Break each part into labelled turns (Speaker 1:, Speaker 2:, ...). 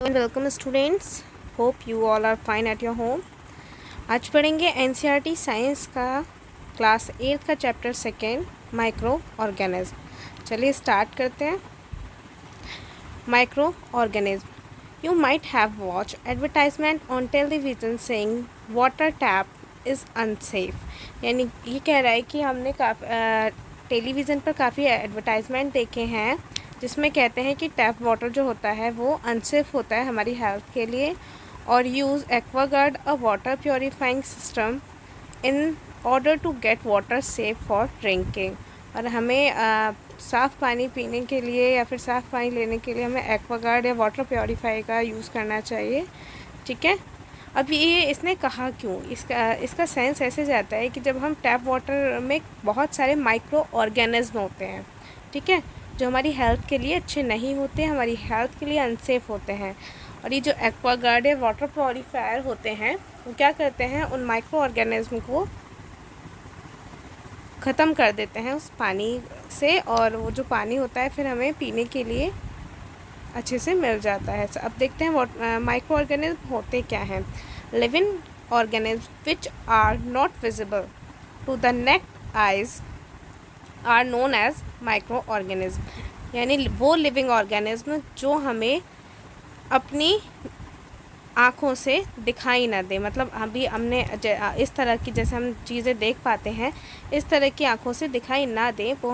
Speaker 1: Welcome students, hope you all are fine at your home. आज पढ़ेंगे NCERT science का class 8 का chapter 2 micro organism. चलिए start करते हैं। Micro organism. You might have watch advertisement on television saying water tap is unsafe. यानी ये कह रहा है कि हमने टेलीविज़न पर काफ़ी एडवर्टाइजमेंट देखे हैं जिसमें कहते हैं कि टैप वाटर जो होता है वो अनसेफ होता है हमारी हेल्थ के लिए, और use Aquaguard a water purifying system in order to get water safe for drinking. और हमें साफ़ पानी पीने के लिए या फिर साफ़ पानी लेने के लिए हमें एक्वागार्ड या वाटर प्योरीफाई का यूज़ करना चाहिए। ठीक है। अब ये इसने कहा क्यों, इसका सेंस ऐसे जाता है कि जब हम टैप वाटर में बहुत सारे माइक्रो ऑर्गेनिज्म होते हैं, ठीक है, जो हमारी हेल्थ के लिए अच्छे नहीं होते, हमारी हेल्थ के लिए अनसेफ होते हैं। और ये जो एक्वागार्ड या वाटर प्योरीफायर होते हैं वो क्या करते हैं, उन माइक्रो ऑर्गेनिज्म को ख़त्म कर देते हैं उस पानी से, और वो जो पानी होता है फिर हमें पीने के लिए अच्छे से मिल जाता है। अब देखते हैं माइक्रो ऑर्गेनिज्म होते क्या हैं। Living organism which are not visible to the naked eyes are known as micro organism. यानी वो लिविंग ऑर्गेनिज्म जो हमें अपनी आँखों से दिखाई ना दे, मतलब अभी हमने इस तरह की जैसे हम चीज़ें देख पाते हैं इस तरह की आँखों से दिखाई ना दें, वो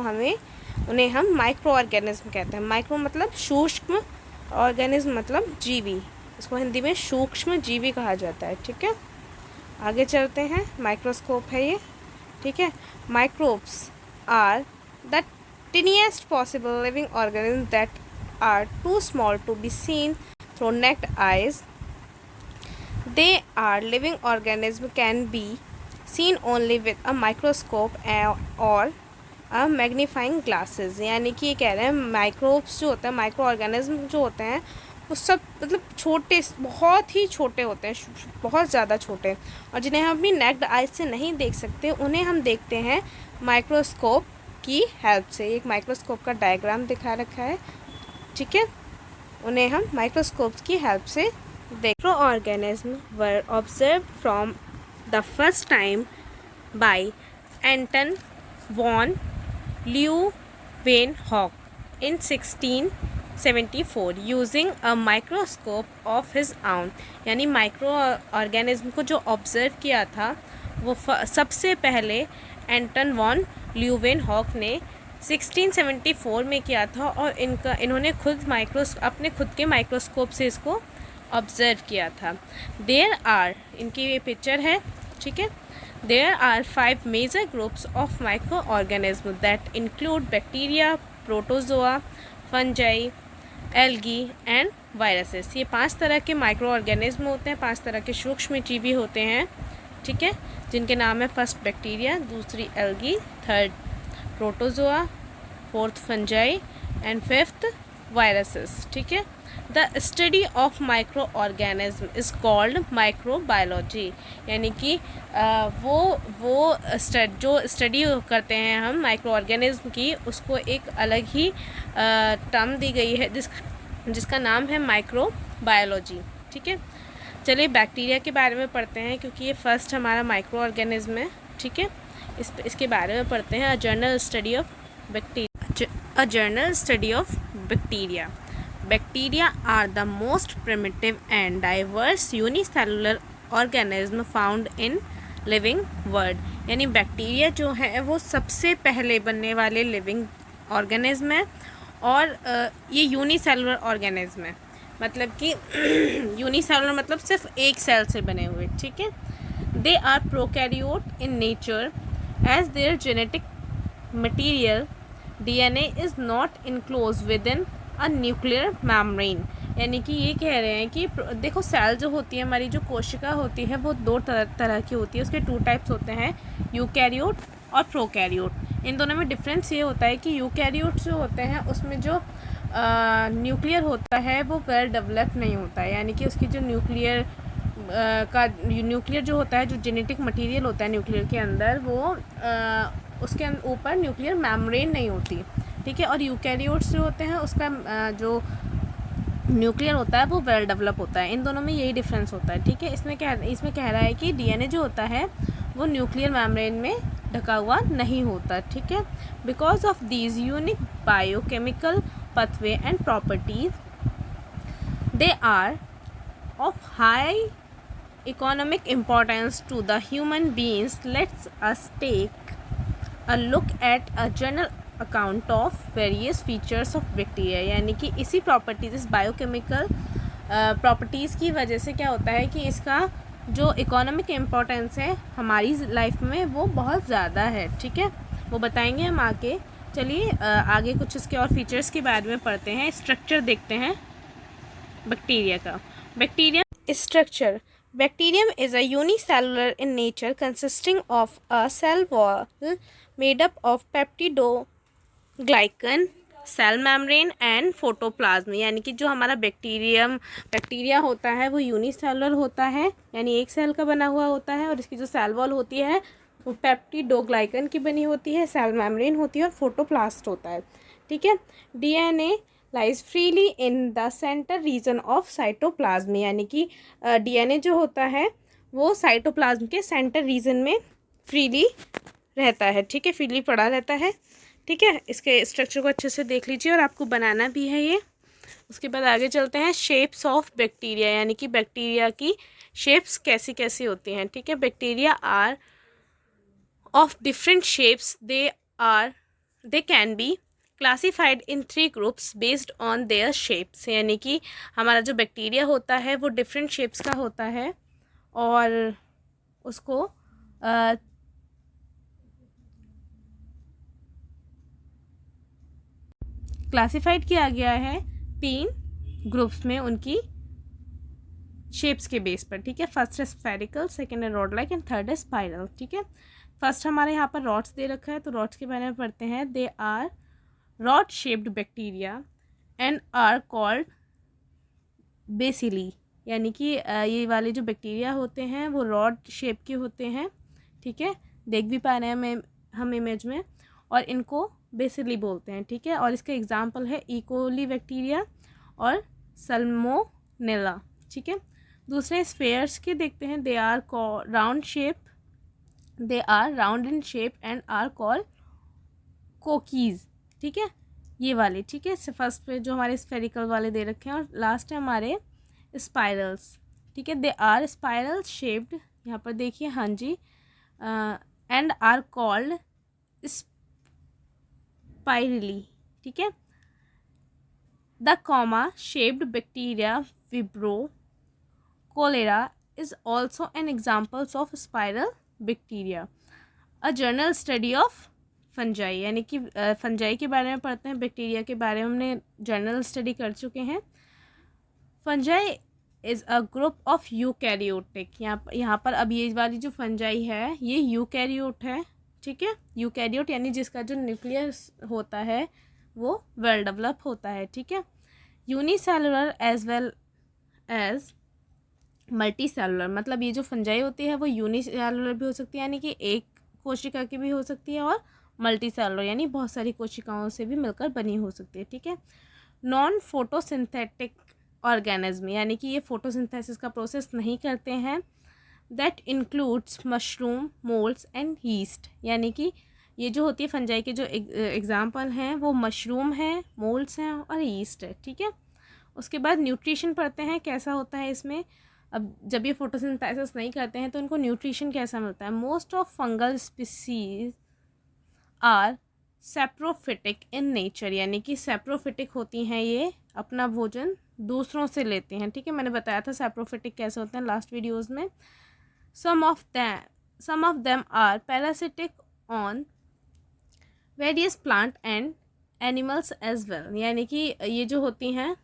Speaker 1: उन्हें हम माइक्रो ऑर्गेनिज्म कहते हैं। माइक्रो मतलब सूक्ष्म, ऑर्गेनिज्म मतलब जीवी, इसको हिंदी में सूक्ष्म जीवी कहा जाता है। ठीक है, आगे चलते हैं। माइक्रोस्कोप है ये। ठीक है, microbes are the tiniest possible living organisms that are too small to be seen through naked eyes. They are living organisms can be seen only with a microscope or a magnifying glasses। यानी कि ये कह रहे हैं microbes जो होते हैं, micro organism जो होते हैं वो सब मतलब छोटे, बहुत ही छोटे होते हैं, बहुत ज़्यादा छोटे, और जिन्हें हम अपनी नेक्ड आइज से नहीं देख सकते उन्हें हम देखते हैं माइक्रोस्कोप की हेल्प से। एक माइक्रोस्कोप का डायग्राम दिखा रखा है। ठीक है, उन्हें हम माइक्रोस्कोप की हेल्प से micro organism were observe from the first time by Anton van Leeuwenhoek in 1674 using a microscope of his own. यानी माइक्रो ऑर्गेनिज्म को जो ऑब्जर्व किया था वो सबसे पहले एंटन वॉन ल्यूवेनहॉक ने 1674 में किया था, और इन्होंने खुद अपने खुद के माइक्रोस्कोप से इसको ऑब्जर्व किया था। देयर आर, इनकी ये पिक्चर है। ठीक है, there are 5 major groups of micro organism that include bacteria, protozoa, fungi, algae and viruses. ये 5 तरह के माइक्रो ऑर्गेनिज्म होते हैं, 5 तरह के सूक्ष्म जीवी होते हैं। ठीक है, जिनके नाम है फर्स्ट बैक्टीरिया, दूसरी algae, third protozoa, fourth fungi and fifth viruses. ठीक है, the study of micro organism is called microbiology. यानी कि वो जो स्टडी करते हैं हम माइक्रो ऑर्गेनिज्म की, उसको एक अलग ही टर्म दी गई है जिसका नाम है माइक्रोबायोलॉजी। ठीक है, चलिए बैक्टीरिया के बारे में पढ़ते हैं क्योंकि ये फर्स्ट हमारा माइक्रो ऑर्गेनिज्म है। ठीक है, इसके बारे में पढ़ते हैं। A general study of bacteria. Bacteria are the most primitive and diverse unicellular organism found in living world. यानी बैक्टीरिया जो है वो सबसे पहले बनने वाले लिविंग ऑर्गेनिज्म है, और ये यूनिसेलुलर ऑर्गेनिज्म है, मतलब कि यूनिसेलुलर मतलब सिर्फ एक सेल से बने हुए। ठीक है, they are prokaryote in nature as their genetic material DNA is not enclose within a nuclear membrane. यानी कि ये कह रहे हैं कि देखो सेल जो होती है, हमारी जो कोशिका होती है वो 2 तरह की होती है। उसके 2 टाइप्स होते हैं, यूकैरियोट और प्रोकैरियोट। इन दोनों में डिफरेंस ये होता है कि यूकैरियोट जो होते हैं उसमें जो न्यूक्लियर होता है वो वेल डेवलप नहीं होता है। यानी कि उसकी जो न्यूक्लियर जो होता है, जो जेनेटिक मटेरियल होता है न्यूक्लियर के अंदर, वो उसके ऊपर न्यूक्लियर मेम्ब्रेन नहीं होती। ठीक है, और यूकैरियोट्स जो होते हैं उसका जो न्यूक्लियर होता है वो वेल डेवलप होता है। इन दोनों में यही डिफरेंस होता है, ठीक है। इसमें कह रहा है कि डीएनए जो होता है वो न्यूक्लियर मेम्ब्रेन में ढका हुआ नहीं होता, ठीक है। Because of these unique biochemical pathway and properties, they are of high economic importance to the human beings. Let us take a look at a general account of various features of bacteria। यानी कि इसी properties, इस biochemical properties की वजह से क्या होता है कि इसका जो इकोनॉमिक इम्पोर्टेंस है हमारी लाइफ में वो बहुत ज़्यादा है, ठीक है। वो बताएंगे हम आगे। चलिए आगे कुछ इसके और फीचर्स के बारे में पढ़ते हैं। स्ट्रक्चर देखते हैं बैक्टीरिया का। Bacteria structure. Bacterium is a unicellular in nature consisting of a cell wall made up of peptidoglycan, cell membrane and protoplasm. यानी कि जो हमारा बैक्टीरिया होता है वो यूनिसेलुलर होता है, यानी एक सेल का बना हुआ होता है, और इसकी जो सेल वॉल होती है वो पेप्टिडोग्लाइकन की बनी होती है, सेल मेम्ब्रेन होती है और फोटोप्लास्ट होता है, ठीक है। DNA lies freely in the center region of cytoplasm. यानी कि डीएनए जो होता है वो साइटोप्लाज्म के सेंटर रीजन में फ्रीली रहता है, ठीक है, फ्रीली पड़ा रहता है, ठीक है। इसके स्ट्रक्चर को अच्छे से देख लीजिए और आपको बनाना भी है ये। उसके बाद आगे चलते हैं शेप्स ऑफ बैक्टीरिया। यानी कि बैक्टीरिया की शेप्स कैसी कैसी होती हैं, ठीक है। Bacteria are of different shapes. They can be classified in 3 groups based on their shapes। यानी कि हमारा जो बैक्टीरिया होता है वो डिफरेंट शेप्स का होता है और उसको क्लासिफाइड किया गया है 3 ग्रुप्स में उनकी शेप्स के बेस पर, ठीक है। फर्स्ट है स्फेरिकल, सेकेंड है रॉड लाइक एंड थर्ड है स्पाइरल, ठीक है। फर्स्ट हमारे यहाँ पर रॉड्स दे रखा है, तो रॉड्स के बारे में पढ़ते हैं। They are rod shaped bacteria and are called bacilli. यानी कि ये वाले जो बैक्टीरिया होते हैं वो रॉड शेप के होते हैं, ठीक है, देख भी पा रहे हैं हम इमेज में, और इनको बेसिली बोलते हैं, ठीक है। और इसका एग्जाम्पल है इकोली बैक्टीरिया और सल्मोनेला, ठीक है। दूसरे स्फेयर्स के देखते हैं। They are round in shape and are called cocci, ठीक है, ये वाले, ठीक है। फर्स्ट पे जो हमारे स्फेरिकल वाले दे रखे हैं, और लास्ट है हमारे स्पाइरल्स, ठीक है। दे आर स्पाइरल शेप्ड, यहाँ पर देखिए, हाँ जी, एंड आर कॉल्ड स्पाइरली, ठीक है। The comma shaped bacteria विब्रो cholera is also an examples of spiral bacteria। a journal study of fungi। यानी कि फंजाई के बारे में पढ़ते हैं, बैक्टीरिया के बारे में हमने जर्नल स्टडी कर चुके हैं। Fungi is a group of eukaryotic. यहाँ पर अब ये वाली जो फंजाई है ये यूकैरियोट है, ठीक है। यूकैरियोट यानी जिसका जो न्यूक्लियस होता है वो वेल डेवलप होता है, ठीक है। Unicellular as well as multi cellular. मतलब ये जो फंजाई होती है वो यूनिसेलुलर भी हो सकती है, यानी कि एक कोशिका की भी हो सकती है, और मल्टी सेलुलर यानी बहुत सारी कोशिकाओं से भी मिलकर बनी हो सकती है, ठीक है। नॉन फोटोसिंथेटिक ऑर्गेनिज्म, यानी कि ये फोटोसिंथेसिस का प्रोसेस नहीं करते हैं। That includes mushroom, moulds and yeast. यानी कि ये जो होती है फंजाई के जो एग्जाम्पल हैं वो मशरूम है, मोल्ड्स हैं और यीस्ट है, ठीक है। उसके बाद न्यूट्रिशन पढ़ते हैं कैसा होता है इसमें। अब जब ये फोटोसिंथेसिस नहीं करते हैं तो इनको न्यूट्रिशन कैसा मिलता है। Most of fungal species are saprophytic in nature. यानी कि सेप्रोफिटिक होती हैं, ये अपना भोजन दूसरों से लेते हैं, ठीक है। मैंने बताया था सेप्रोफिटिक कैसे होते हैं लास्ट वीडियोस में। Some of them are parasitic on various plant and animals as well. यानी कि ये जो होती हैं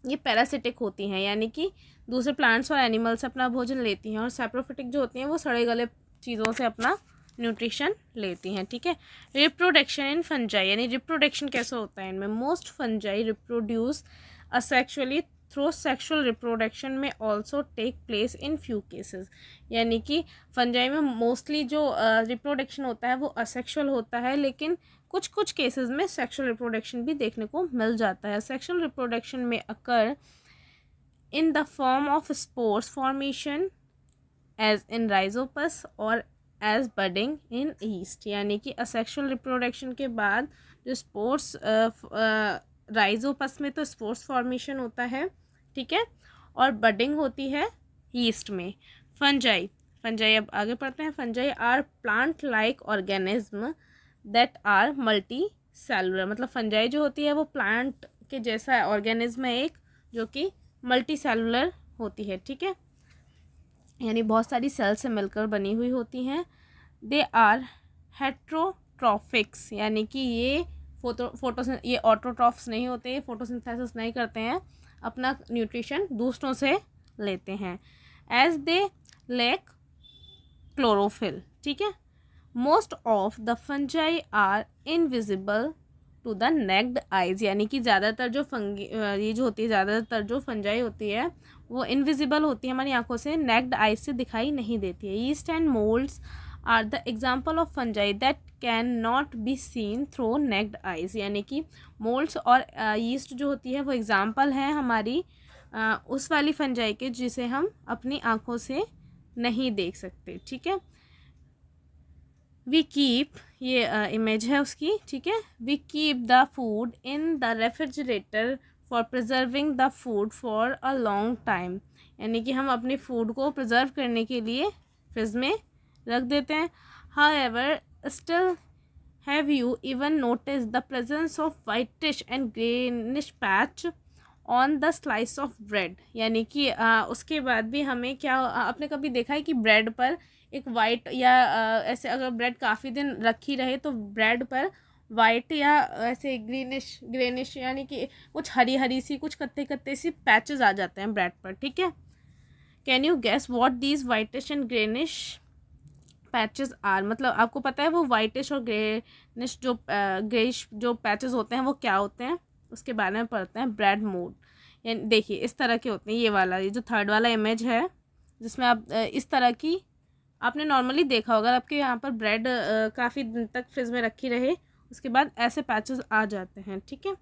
Speaker 1: ये पैरासिटिक होती हैं, यानी कि दूसरे प्लांट्स और एनिमल्स से अपना भोजन लेती हैं, और सेप्रोफिटिक जो होती हैं वो सड़े गले चीज़ों से अपना न्यूट्रिशन लेती हैं, ठीक है। रिप्रोडक्शन इन फंजाई, यानी रिप्रोडक्शन कैसे होता है इनमें। Most fungi reproduce asexually through sexual reproduction may also take place in few cases, यानी कि फंजाई में मोस्टली जो रिप्रोडक्शन होता है वो असेक्शुअल होता है, लेकिन कुछ कुछ केसेस में सेक्शुअल रिप्रोडक्शन भी देखने को मिल जाता है. Sexual reproduction may occur in the form of spores formation as in rhizopus और एज बडिंग इन ईस्ट, यानी कि असेक्शुअल रिप्रोडक्शन के बाद जो स्पोर्स राइजोपस में तो स्पोर्स फॉर्मेशन होता है, ठीक है, और बडिंग होती है ईस्ट में. फंजाई अब आगे पढ़ते हैं. Fungi are plant like organism that are multi cellular, मतलब फंजाई जो होती है वो प्लांट के जैसा ऑर्गेनिज्म है एक, जो कि मल्टी सेलुलर होती है, ठीक है, यानी बहुत सारी सेल से मिलकर बनी हुई होती हैं. दे आर हेट्रोट्रॉफिक्स, यानी कि ये ये ऑटोट्रॉफ्स नहीं होते, ये फोटोसिंथेसिस नहीं करते हैं, अपना न्यूट्रिशन दूसरों से लेते हैं. एज दे लैक क्लोरोफिल, ठीक है. Most of the fungi are invisible to the naked eyes, यानी कि ज़्यादातर जो ये जो होती है, ज़्यादातर जो फंजाई होती है वो इनविजिबल होती है हमारी आंखों से, नेक्ड आइज से दिखाई नहीं देती है. Yeast and moulds are the example of fungi that can not be seen through naked eyes, यानी कि मोल्ड्स और ईस्ट जो होती है वो एग्जाम्पल है हमारी उस वाली फंजाई के जिसे हम अपनी आंखों से नहीं देख सकते, ठीक है. वी कीप, ये इमेज है उसकी, ठीक है. We keep the food in the refrigerator for preserving the food for a long time, यानी कि हम अपने फूड को प्रिजर्व करने के लिए फ्रिज में रख देते हैं. However still have you even notice the presence of whitish and greenish patch on the slice of bread, यानी कि उसके बाद भी हमें क्या आपने कभी देखा है कि ब्रेड पर एक वाइट या ऐसे अगर ब्रेड काफ़ी दिन रखी रहे तो ब्रेड पर वाइट या ऐसे ग्रेनिश यानी कि कुछ हरी हरी सी, कुछ कत्ते कत्ते सी पैचेस आ जाते हैं ब्रेड पर, ठीक है. Can you guess what these whitish and greenish patches are, मतलब आपको पता है वो वाइटिश और ग्रेनिश जो ग्रेइश जो पैचेस होते हैं वो क्या होते हैं, उसके बारे में पढ़ते हैं. ब्रेड मोड, यानी देखिए इस तरह के होते हैं. ये जो थर्ड वाला इमेज है जिसमें आप इस तरह की आपने नॉर्मली देखा होगा, आपके यहाँ पर ब्रेड काफ़ी दिन तक फ्रिज में रखी रहे उसके बाद ऐसे पैचेस आ जाते हैं, ठीक है.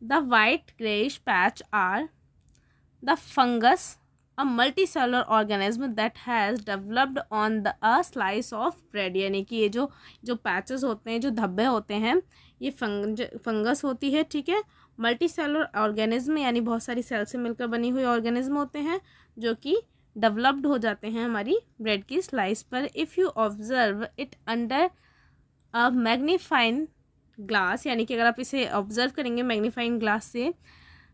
Speaker 1: The white greyish patch are the fungus, a multicellular organism that has developed on the a slice of bread, यानी कि ये जो पैचेस होते हैं, जो धब्बे होते हैं, ये फंगस होती है, ठीक है. मल्टीसेलुलर ऑर्गेनिज्म यानी बहुत सारी सेल से मिलकर बनी हुई ऑर्गेनिज्म होते हैं जो कि डेवलप्ड हो जाते हैं हमारी ब्रेड की स्लाइस पर. If you observe it under a magnifying glass, यानी कि अगर आप इसे ऑब्जर्व करेंगे मैग्नीफाइंग ग्लास से,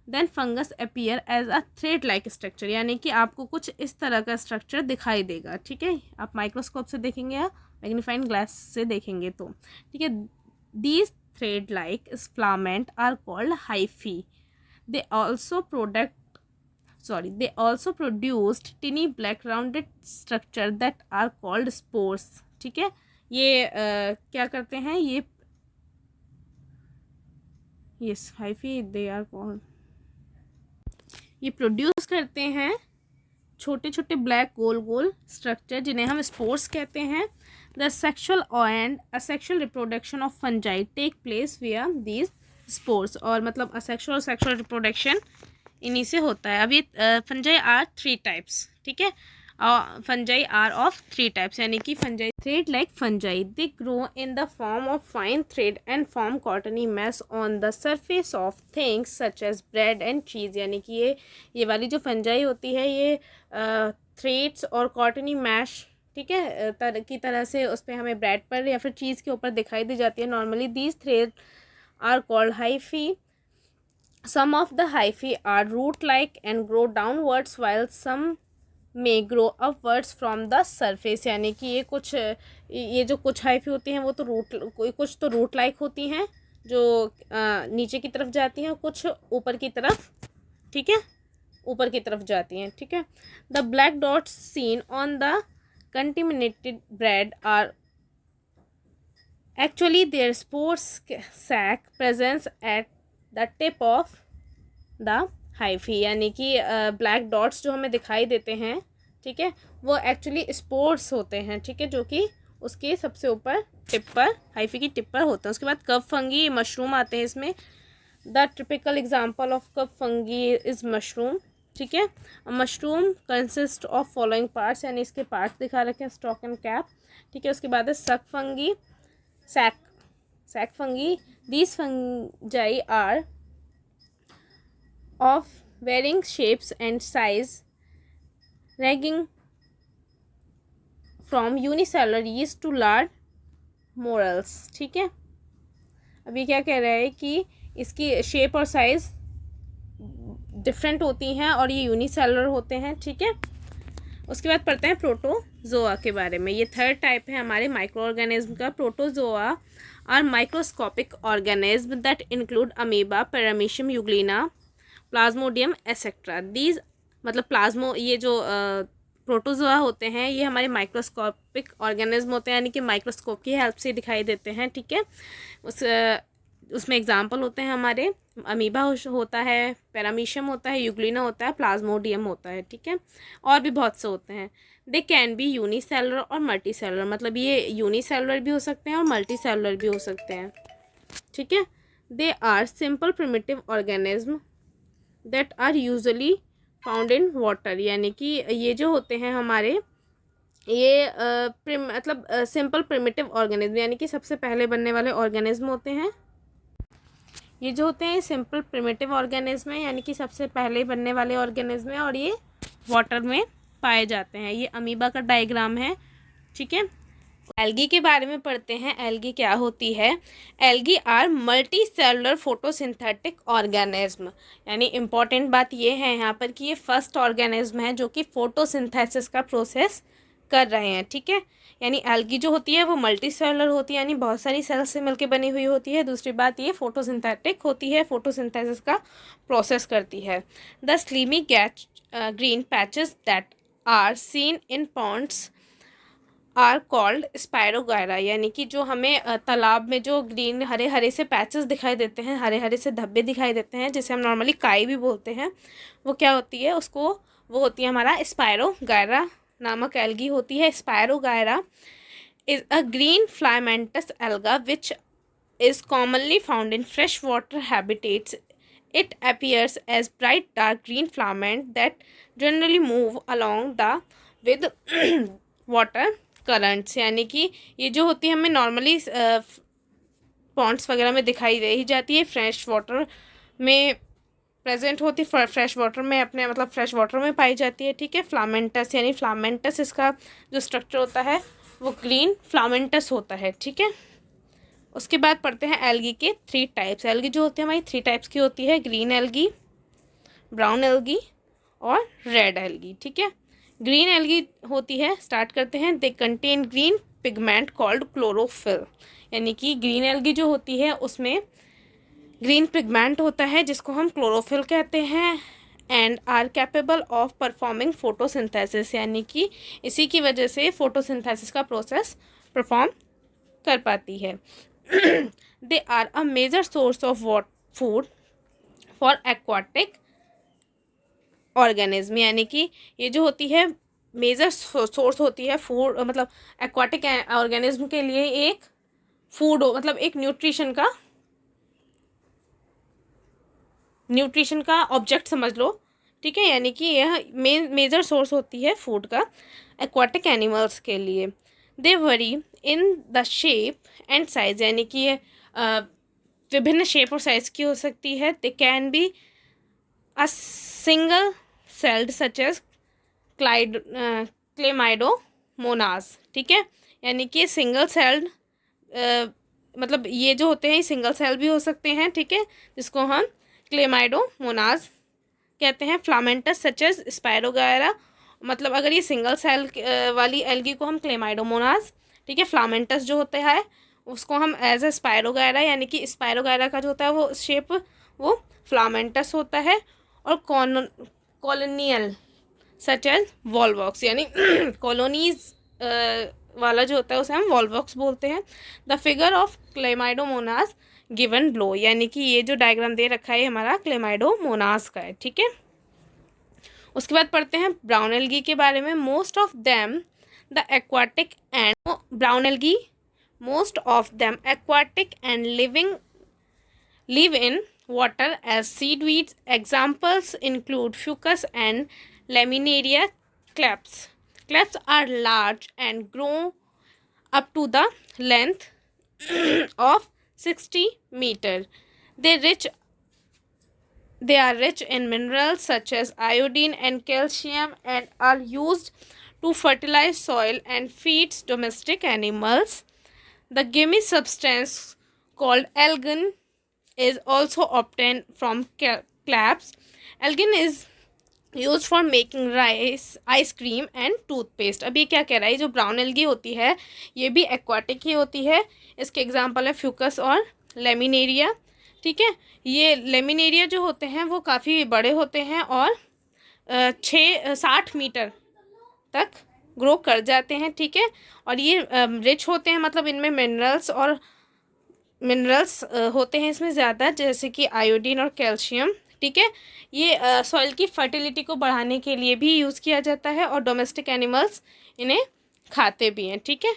Speaker 1: then fungus appear as a thread like structure, यानी कि आपको कुछ इस तरह का स्ट्रक्चर दिखाई देगा, ठीक है. आप माइक्रोस्कोप से देखेंगे या मैग्नीफाइंग ग्लास से देखेंगे तो, ठीक है. These thread like filament are called hyphae. They also produced tiny black rounded structure that are called spores, ठीक है. ये क्या करते हैं, ये हाइफी दे आर कॉल्ड, ये प्रोड्यूस करते हैं छोटे छोटे ब्लैक गोल गोल स्ट्रक्चर जिन्हें हम स्पोर्स कहते हैं. The sexual and asexual reproduction of fungi take place via these spores, और मतलब असेक्शुअल और सेक्शुअल रिप्रोडक्शन इन्हीं से होता है. अब ये फंजाई आर 3 टाइप्स, ठीक है. फंजाई आर ऑफ 3 टाइप्स, यानी कि fungi thread like fungi, they grow in the form of fine thread and form cottony mass on the surface of things such as bread and cheese, यानी कि ये वाली जो fungi होती है ये थ्रेड्स और कॉटनी मैश, ठीक है, की तरह से उस पर हमें ब्रेड पर या फिर चीज़ के ऊपर दिखाई दी जाती है normally. These thread are called hyphae. Some of the hyphae are root-like and grow downwards while some may grow upwards from the surface, यानी कि ये जो कुछ हाइफी होती हैं वो तो कुछ तो रूट लाइक होती हैं जो नीचे की तरफ जाती हैं, कुछ ऊपर की तरफ, ठीक है, ऊपर की तरफ जाती हैं, ठीक है. The black dots seen on the contaminated bread are actually their spore sac presents at the tip of the hyphae, यानी कि ब्लैक डॉट्स जो हमें दिखाई देते हैं, ठीक है, वो एक्चुअली स्पोर्स होते हैं, ठीक है, जो कि उसके सबसे ऊपर टिप पर, हाइफी की टिप पर होते हैं। उसके बाद कप फंगी, मशरूम आते हैं इसमें। The typical example of cup fungi is mushroom, ठीक है। Mushroom consist of following parts, यानी इसके पार्ट्स दिखा रखे हैं, स्टॉक एंड कैप, ठीक है। उसके बाद है sac fungi, sac fungi. These fungi are of varying shapes and size, ranging from unicellular yeast to large morels, ठीक है। अभी क्या कह रहा है कि इसकी शेप और साइज डिफरेंट होती हैं और ये यूनिसेलुलर होते हैं, ठीक है। उसके बाद पढ़ते हैं प्रोटोजोआ के बारे में। ये थर्ड टाइप है हमारे माइक्रो ऑर्गेनिज्म का। Protozoa are microscopic organism that include amoeba, paramecium, euglena, plasmodium etcetera. These मतलब ये जो प्रोटोजोआ होते हैं ये हमारे माइक्रोस्कोपिक ऑर्गेनिज्म होते हैं, यानी कि माइक्रोस्कोप की हेल्प से दिखाई देते हैं, ठीक है। उसमें एग्जांपल होते हैं हमारे अमीबा होता है, पैरामीशियम होता है, यूग्लिना होता है, प्लाज्मोडियम होता है, ठीक है। और भी बहुत से होते हैं। दे कैन बी यूनिसेलुलर और मल्टी सेलुलर, मतलब ये यूनिसेलुलर भी हो सकते हैं और मल्टी सेलुलर भी हो सकते हैं, ठीक है। They are simple primitive organism that are usually found in water, यानी कि ये जो होते हैं हमारे ये मतलब सिंपल प्रिमिटिव ऑर्गेनिज्म, यानी कि सबसे पहले बनने वाले ऑर्गेनिज्म होते हैं। ये जो होते हैं सिंपल प्रिमिटिव ऑर्गेनिज्म है, यानी कि सबसे पहले बनने वाले ऑर्गेनिज्म है और ये वाटर में पाए जाते हैं। ये अमीबा का डायग्राम है, ठीक है। एल्गी के बारे में पढ़ते हैं। एल्गी क्या होती है? Algae are multi cellular photosynthetic organism, यानी इम्पॉर्टेंट बात ये है यहाँ पर कि ये फर्स्ट ऑर्गेनिज्म है जो कि फोटोसिंथेसिस का प्रोसेस कर रहे हैं, ठीक है। यानी एल्गी जो होती है वो मल्टी सेलुलर होती है, यानी बहुत सारी सेल्स से मिलकर बनी हुई होती है। दूसरी बात ये फोटोसिंथेटिक होती है, फोटोसिंथेसिस का प्रोसेस करती है। The slimy green patches that are seen in ponds are called spirogyra, यानी कि जो हमें तालाब में जो ग्रीन हरे हरे से पैचेस दिखाई देते हैं, हरे हरे से धब्बे दिखाई देते हैं, जिसे हम नॉर्मली काई भी बोलते हैं, वो क्या होती है वो होती है हमारा स्पायरोगायरा नामक एल्गी होती है। Spirogyra is a green filamentous alga which is commonly found in fresh water habitats. It appears as bright dark green filament that generally move along the with water currents, यानी कि ये जो होती है हमें नॉर्मली पॉन्ड्स वगैरह में दिखाई दे ही जाती है, फ्रेश वाटर में प्रेजेंट होती है, फ्रेश वाटर में अपने मतलब फ्रेश वाटर में पाई जाती है, ठीक है। फ्लामेंटस, यानी फ्लामेंटस इसका जो स्ट्रक्चर होता है वो ग्रीन फ्लामेंटस होता है, ठीक है। उसके बाद पढ़ते हैं एल्गी के 3 टाइप्स। एल्गी जो होती है हमारी 3 टाइप्स की होती है, ग्रीन एल्गी, ब्राउन एल्गी और रेड एल्गी, ठीक है। ग्रीन एल्गी होती है, स्टार्ट करते हैं। They contain green pigment called chlorophyll, यानी कि ग्रीन एल्गी जो होती है उसमें ग्रीन पिगमेंट होता है जिसको हम क्लोरोफिल कहते हैं। And are capable of performing photosynthesis, यानी कि इसी की वजह से फोटोसिंथेसिस का प्रोसेस परफॉर्म कर पाती है। They are a major source of food for aquatic organism, यानी कि ये जो होती है मेजर सोर्स होती है फूड मतलब एक्वाटिक ऑर्गेनिज्म के लिए एक फूड मतलब एक न्यूट्रिशन का ऑब्जेक्ट समझ लो, ठीक है। यानी कि यह मेजर सोर्स होती है फूड का एक्वाटिक एनिमल्स के लिए। They vary in the shape and size, यानी कि ये विभिन्न शेप और साइज की हो सकती है। They can be a single celled such as chlamydomonas, ठीक है। यानी कि सिंगल सेल्ड मतलब ये जो होते हैं सिंगल सेल भी हो सकते हैं, ठीक है, जिसको हम क्लेमाइडोमोनास कहते हैं। फ्लामेंटस सच एज स्पायरोगायरा, मतलब अगर ये सिंगल सेल वाली एल्गी को हम क्लेमाइडोमोनास, ठीक है। फ्लामेंटस जो होता है उसको हम एज ए स्पायरोगायरा, यानी कि स्पायरोगायरा का जो होता है वो शेप वो फ्लामेंटस होता है। और कॉलोनियल सच एज वॉलवॉक्स, यानी कॉलोनीज वाला जो होता है उसे हम वॉलवॉक्स बोलते हैं। The figure of Chlamydomonas given below, यानी कि ये जो डायग्राम दे रखा है हमारा क्लेमाइडोमोनास का है, ठीक है। उसके बाद पढ़ते हैं ब्राउन एल्गी के बारे में। Most of them the aquatic and brown algae, most of them aquatic and live in water as seaweeds. Examples include fucus and laminaria claps. Claps are large and grow up to the length of 60 meter. They are rich in minerals such as iodine and calcium and are used to fertilize soil and feed domestic animals. The gummy substance called algin is also obtained from claps. Algin is used for making rice, ice cream and toothpaste. अब ये क्या कह रहा है, जो brown algae होती है ये भी एक्वाटिक ही होती है। इसके एग्जांपल है फ्यूकस और लेमिनेरिया, ठीक है। ये लेमिनेरिया जो होते हैं वो काफ़ी बड़े होते हैं और 60 मीटर तक ग्रो कर जाते हैं, ठीक है। और ये रिच होते हैं, मतलब इनमें मिनरल्स होते हैं इसमें ज़्यादा, जैसे कि आयोडीन और कैल्शियम, ठीक है। ये सॉइल की फर्टिलिटी को बढ़ाने के लिए भी यूज़ किया जाता है और डोमेस्टिक एनिमल्स इन्हें खाते भी हैं, ठीक है।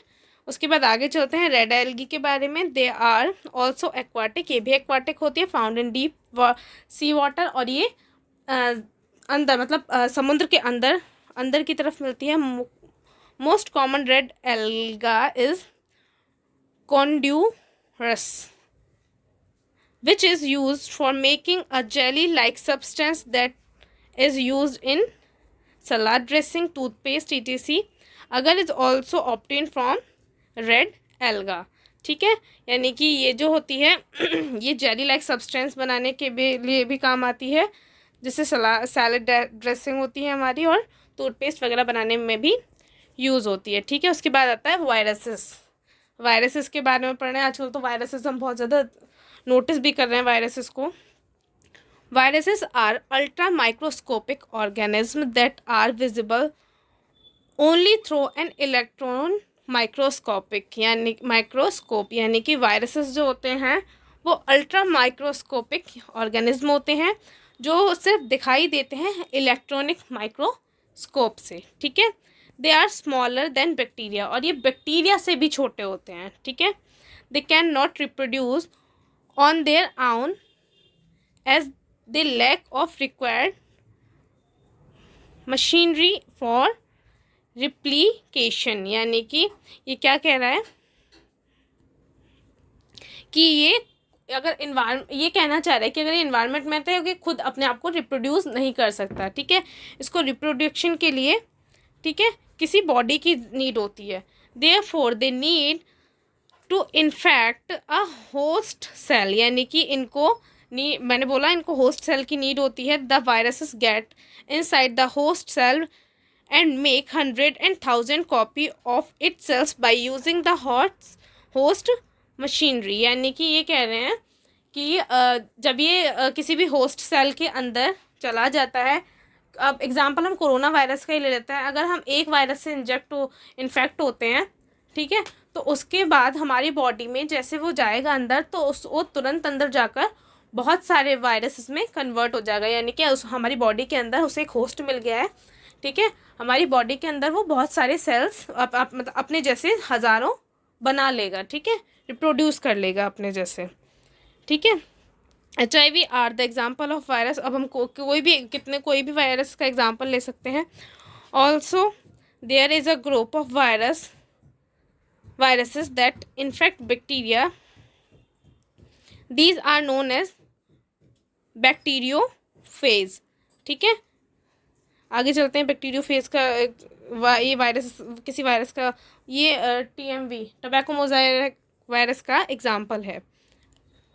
Speaker 1: उसके बाद आगे चलते हैं रेड एल्गी के बारे में। दे आर ऑल्सो एक्वाटिक, ये भी एक्वाटिक होती है, found in deep sea water, और ये अंदर मतलब समुद्र के अंदर की तरफ मिलती है। Most common red alga is Conduras, which is used for making a jelly-like substance that is used in salad dressing, toothpaste, etc. Agar is also obtained from red alga, ठीक है। यानी कि ये जो होती है ये जेली लाइक सब्सटेंस बनाने के लिए भी काम आती है, जिससे सैलड ड्रेसिंग होती है हमारी, और टूथपेस्ट वगैरह बनाने में भी यूज़ होती है, ठीक है। उसके बाद आता है वायरसेस के बारे में पढ़ रहे हैं। आजकल तो वायरसेस हम बहुत ज़्यादा नोटिस भी कर रहे हैं वायरसेस को। Viruses are ultra microscopic organism that are visible only through an electron microscope, यानी कि वायरसेस जो होते हैं वो अल्ट्रा माइक्रोस्कोपिक ऑर्गेनिज्म होते हैं जो सिर्फ दिखाई देते हैं इलेक्ट्रॉनिक माइक्रोस्कोप से, ठीक है। They are smaller than bacteria, और ये बैक्टीरिया से भी छोटे होते हैं, ठीक है। They can not reproduce on their own as they lack of required machinery for replication, यानी कि ये क्या कह रहा है कि ये ये कहना चाह रहा है कि अगर ये इन्वायरमेंट में तो ये खुद अपने आप को रिप्रोड्यूस नहीं कर सकता, ठीक है। इसको रिप्रोडक्शन के लिए, ठीक है, किसी बॉडी की नीड होती है। Therefore they need to infect a host cell, यानी कि मैंने बोला इनको होस्ट सेल की नीड होती है। The viruses get inside the host cell and make 100 and 1000 copy of it cells by using the host machinery, यानी कि ये कह रहे हैं कि जब ये किसी भी होस्ट सेल के अंदर चला जाता है, अब एग्जांपल हम कोरोना वायरस का ही ले लेते हैं। अगर हम एक वायरस से इन्फेक्ट होते हैं, ठीक है, तो उसके बाद हमारी बॉडी में जैसे वो जाएगा अंदर, तो वो तुरंत अंदर जाकर बहुत सारे वायरस इसमें कन्वर्ट हो जाएगा, यानी कि हमारी बॉडी के अंदर उसे एक होस्ट मिल गया है, ठीक है। हमारी बॉडी के अंदर वो बहुत सारे सेल्स मतलब अपने जैसे हज़ारों बना लेगा, ठीक है, रिप्रोड्यूस कर लेगा अपने जैसे, ठीक है। HIV are the example of virus. अब हम कोई भी वायरस का एग्जाम्पल ले सकते हैं। Also there is a group of viruses that infect bacteria. These are known as bacteriophage, ठीक है। आगे चलते हैं। बैक्टीरियोफेज का ये वायरस, किसी वायरस का, ये TMV टोबैको मोज़ाइक वायरस का एग्जाम्पल है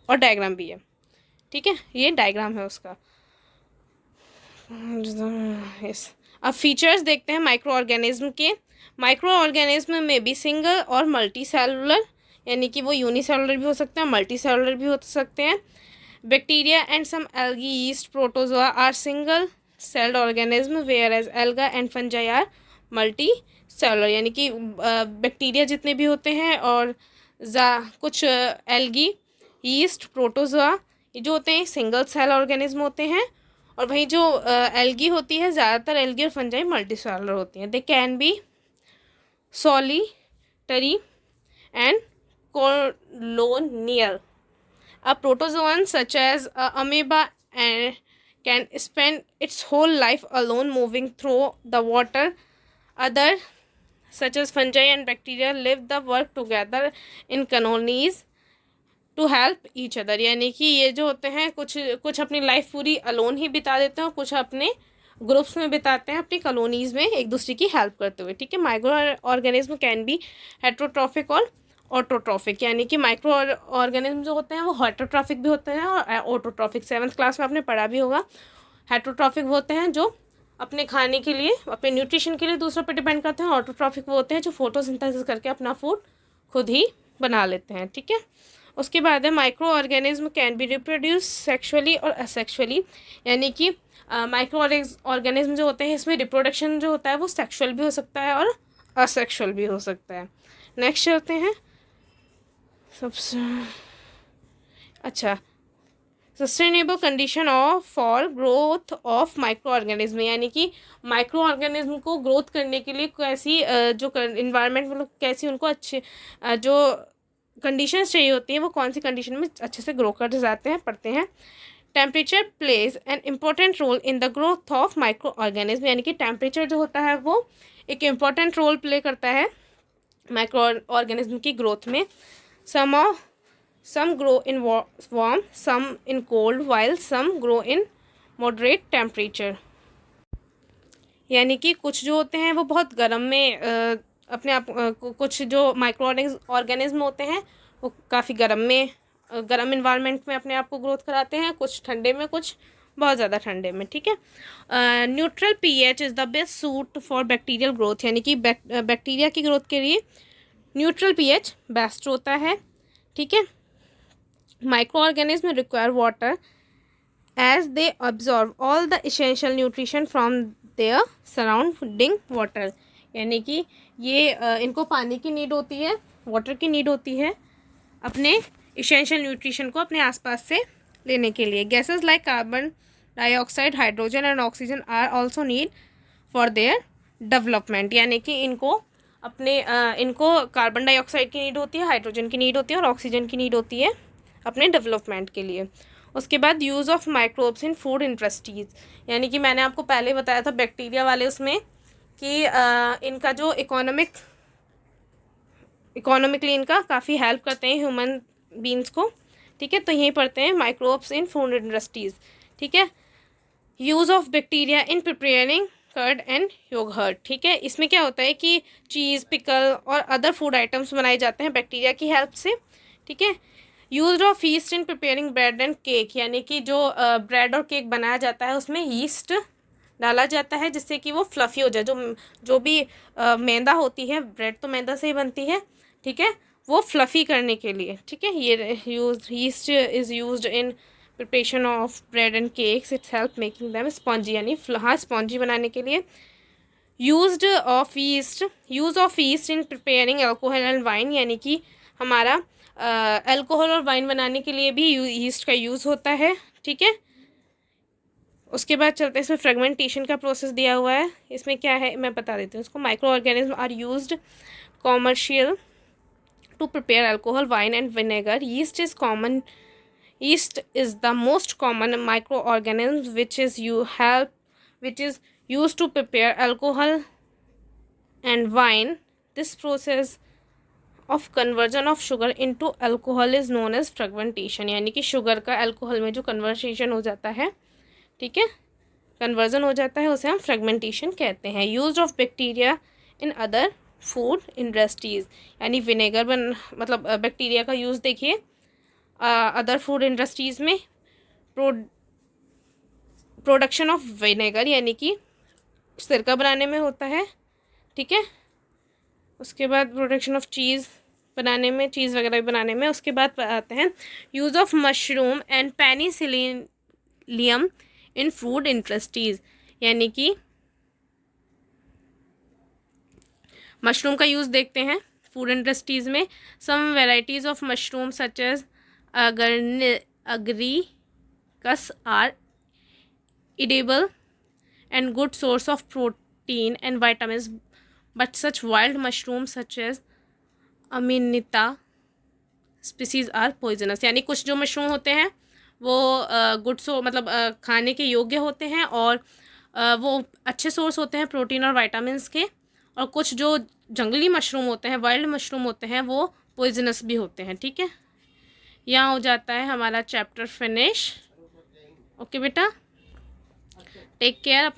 Speaker 1: और डायग्राम भी है, ठीक है। ये डायग्राम है उसका। यस, अब फीचर्स देखते हैं माइक्रो ऑर्गेनिज्म के। माइक्रो ऑर्गेनिज्म में भी सिंगल और मल्टी सेलुलर, यानी कि वो यूनिसेलुलर भी हो सकते हैं, मल्टी सेलुलर भी हो सकते हैं। Bacteria and some algae, yeast, protozoa are single celled organism, whereas alga and fungi are multi cellular, यानी कि बैक्टीरिया जितने भी होते हैं और कुछ एल्गी यीस्ट, प्रोटोजोआ, ये जो होते हैं सिंगल सेल ऑर्गेनिज्म होते हैं, और वहीं जो एल्गी होती है, ज़्यादातर एल्गी और फंजाई मल्टीसेलुलर होती हैं। दे can B solitary and colonial. A protozoan such as amoeba can spend its whole life alone moving through the water. Other such as fungi and bacteria live the work together in colonies to help each other, यानी कि ये जो होते हैं कुछ कुछ अपनी life पूरी अलोन ही बिता देते हैं और कुछ अपने ग्रुप्स में बिताते हैं अपनी कॉलोनीज़ में एक दूसरे की हेल्प करते हुए। ठीक है, micro organism can be heterotrophic और ऑटोट्रॉफिक, यानी कि माइक्रो ऑर्गेनिज्म जो होते हैं वो हेट्रोट्रॉफिक भी होते हैं और ऑटोट्रॉफिक। 7th क्लास में आपने पढ़ा भी होगा। हेट्रोट्रॉफिक वो होते हैं जो अपने खाने के लिए, अपने न्यूट्रिशन के लिए दूसरों पर डिपेंड करते हैं। ऑटोट्रॉफिक वो होते हैं जो फोटोसिंथेसिस करके अपना फूड खुद ही बना लेते हैं। ठीक है, उसके बाद है micro organism can be reproduce sexually और असेक्सुअली, यानी कि माइक्रो ऑर्गेनिज्म जो होते हैं इसमें रिप्रोडक्शन जो होता है वो सेक्सुअल भी हो सकता है और असेक्सुअल भी हो सकता है। नेक्स्ट चलते हैं सबसे अच्छा, sustainable condition of for growth of micro organism, यानी कि माइक्रो ऑर्गेनिज्म को ग्रोथ करने के लिए कैसी जो इन्वायरमेंट मतलब कैसी उनको अच्छे जो कंडीशंस चाहिए होती हैं वो कौन सी कंडीशन में अच्छे से ग्रो कर जाते हैं, पढ़ते हैं। Temperature plays an important role in the growth of micro organism, यानी कि टेम्परेचर जो होता है वो एक इम्पॉर्टेंट रोल प्ले करता है माइक्रो ऑर्गेनिज्म की ग्रोथ में। some grow in warm, some in cold, while some grow in moderate temperature, यानी कि कुछ जो होते हैं वो बहुत गर्म में अपने आप कुछ जो माइक्रो ऑर्गेनिज्म होते हैं वो काफ़ी गर्म इन्वायरमेंट में अपने आप को ग्रोथ कराते हैं, कुछ ठंडे में, कुछ बहुत ज़्यादा ठंडे में। ठीक है, neutral pH is the best suit for bacterial growth, यानी कि बैक्टीरिया की ग्रोथ के लिए न्यूट्रल पीएच बेस्ट होता है। ठीक है, micro organism require water as they absorb all the essential nutrition from their surrounding water, यानी कि ये इनको पानी की नीड होती है, वाटर की नीड होती है अपने इसेंशियल न्यूट्रिशन को अपने आसपास से लेने के लिए। Gases like carbon dioxide, hydrogen and oxygen are also need for their development, यानी कि इनको इनको कार्बन डाइऑक्साइड की नीड होती है, हाइड्रोजन की नीड होती है और ऑक्सीजन की नीड होती है अपने डेवलपमेंट के लिए। उसके बाद use of microbes in food industries, यानी कि मैंने आपको पहले बताया था बैक्टीरिया वाले उसमें कि इनका जो इकोनॉमिकली इनका काफ़ी हेल्प करते हैं ह्यूमन बींग्स को। ठीक है, तो यहीं पढ़ते हैं माइक्रोब्स इन फूड इंडस्ट्रीज़। ठीक है, use of bacteria in preparing curd and yoghurt. ठीक है, इसमें क्या होता है कि चीज़, पिकल और अदर फूड आइटम्स बनाए जाते हैं बैक्टीरिया की हेल्प से। ठीक है, use of yeast in preparing bread and cake, यानी कि जो ब्रेड और केक बनाया जाता है उसमें ईस्ट डाला जाता है जिससे कि वो फ्लफ़ी हो जाए। जो भी मैदा होती है, ब्रेड तो मैदा से ही बनती है। ठीक है, वो फ्लफ़ी करने के लिए। ठीक है, ये east is used in preparation of bread and cakes, it's help making them spongy, यानी हाँ स्पॉन्जी बनाने के लिए। Use of yeast in preparing alcohol and wine, यानी कि हमारा अल्कोहल और वाइन बनाने के लिए भी ईस्ट का यूज़ होता है। ठीक है, उसके बाद चलते हैं इसमें फ्रेगमेंटेशन का प्रोसेस दिया हुआ है, इसमें क्या है मैं बता देती हूँ इसको। Micro organism are used commercial to prepare alcohol, wine and vinegar. Yeast is the most common micro organism which is used to prepare alcohol and wine. This process of conversion of sugar into alcohol is known as fragmentation, यानी कि sugar का alcohol में जो conversation हो जाता है, ठीक है, कन्वर्जन हो जाता है, उसे हम फ्रेगमेंटेशन कहते हैं। Use of bacteria in other food industries, यानी विनेगर मतलब बैक्टीरिया का यूज़ देखिए अदर फूड इंडस्ट्रीज़ में प्रोडक्शन ऑफ विनेगर, यानी कि सिरका बनाने में होता है। ठीक है, उसके बाद प्रोडक्शन ऑफ चीज़ बनाने में, चीज़ वगैरह बनाने में। उसके बाद आते हैं use of mushroom and Penicillium in food industries, यानी कि मशरूम का यूज़ देखते हैं फूड इंडस्ट्रीज़ में। Some varieties of mushroom such as agaricus are edible and good source of protein and vitamins, but such wild mushrooms such as Amanita species are poisonous. यानी कुछ जो mushroom होते हैं वो गुड सो मतलब खाने के योग्य होते हैं और वो अच्छे सोर्स होते हैं प्रोटीन और विटामिन्स के, और कुछ जो जंगली मशरूम होते हैं, वाइल्ड मशरूम होते हैं, वो पॉइजनस भी होते हैं। ठीक है, यहाँ हो जाता है हमारा चैप्टर फिनिश। ओके बेटा, टेक केयर।